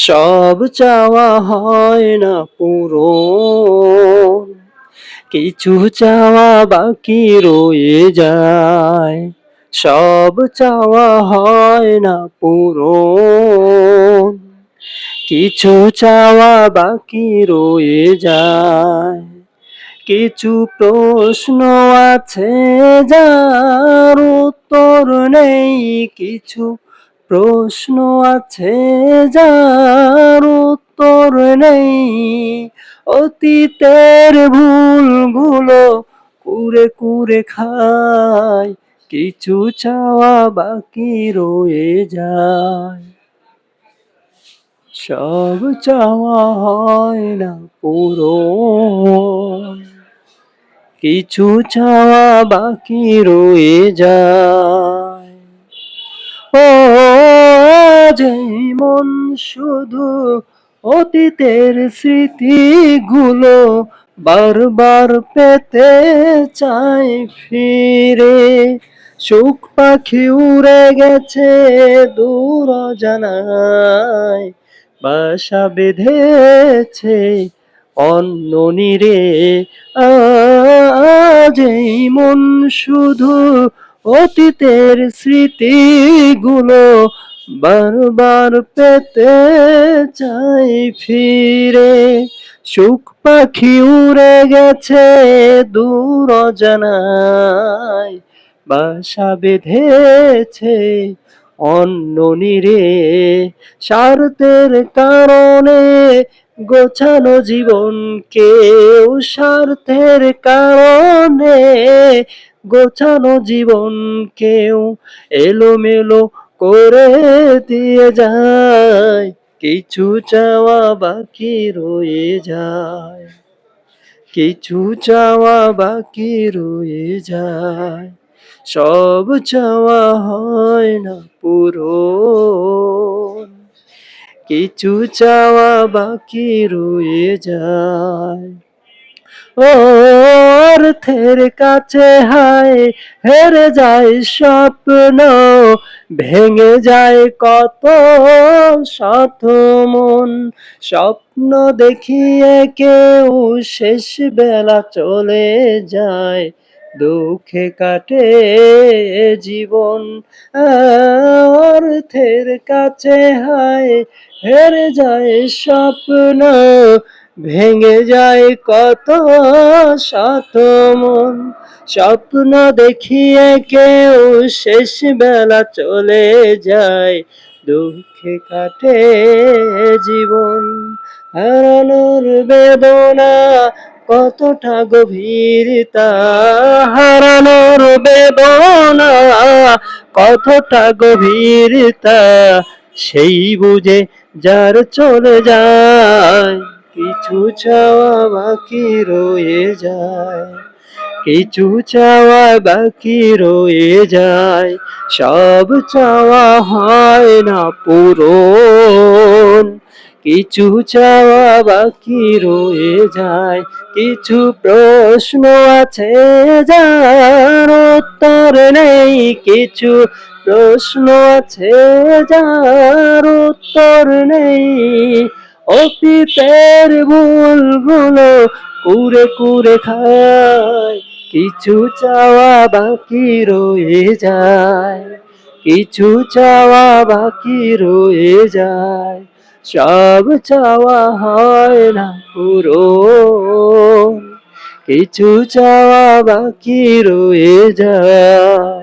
সব চাওয়া হয় না পূরণ, কিছু চাওয়া বাকি রয়ে যায়। সব চাওয়া হয় না পূরণ, কিছু চাওয়া বাকি রয়ে যায়। কিছু প্রশ্ন আছে যার উত্তর নেই, কিছু প্রশ্ন আছে যার উত্তর নেই। অতীতের ভুলগুলো কুরে কুরে খায়, কিছু চাওয়া বাকি রয়ে যায়। সব চাওয়া হয় না পূরণ, কিছু চাওয়া বাকি রয়ে যায়। ও যে মন শুধু অতীতের স্মৃতিগুলো বারবার পেতে চায় ফিরে। সুখ পাখি উড়ে গেছে দূর অজানায়, বাসা বেঁধেছে অন্য নীড়ে। আজ এই মন শুধু অতীতের স্মৃতিগুলো বারবার পেতে চাই ফিরে। সুখ পাখি উড়ে গেছে দূর অজানায়, বাসা বেঁধেছে অন্য নীড়ে। স্বার্থের কারণে গোছানো জীবন কেউ, স্বার্থের কারণে গোছানো জীবন কেউ এলোমেলো করে দিয়ে যায়। কিছু চাওয়া বাকি রয়ে যায়, কিছু চাওয়া বাকি রয়ে যায়। সব চাওয়া হয় না পূরণ, কিছু চাওয়া বাকি রয়ে যায়। ও অর্থের কাছে হায় হেরে যায় স্বপ্ন, ভেঙে যায় কত শত মন। স্বপ্ন দেখিয়ে কেউ শেষ বেলা চলে যায়, দুঃখে কাটে জীবন। অর্থের কাছে হায় হেরে যায় স্বপ্ন, ভেঙে যায় কত শত মন। স্বপ্ন দেখিয়ে কেউ শেষ বেলা চলে যায়, দুঃখে কাটে জীবন। হারানোর বেদনা কতটা গভীর তা, হারানোর বেদনা কতটা গভীর তা, সেই বুঝে যার চলে যায়। কিছু চাওয়া বাকি রয়ে যায়, কিছু চাওয়া বাকি রয়ে যায়। সব চাওয়া হয় না পূরণ, কিছু চাওয়া বাকি রয়ে যায়। কিছু প্রশ্ন আছে যার উত্তর নেই, কিছু প্রশ্ন আছে যার উত্তর নেই। অতীতের ভুলগুলো কুরে কুরে খায়, কিছু চাওয়া বাকি রয়ে যায়, কিছু চাওয়া বাকি রয়ে যায়। সব চাওয়া হয় না পূরণ, কিছু চাওয়া বাকি রয়ে যায়।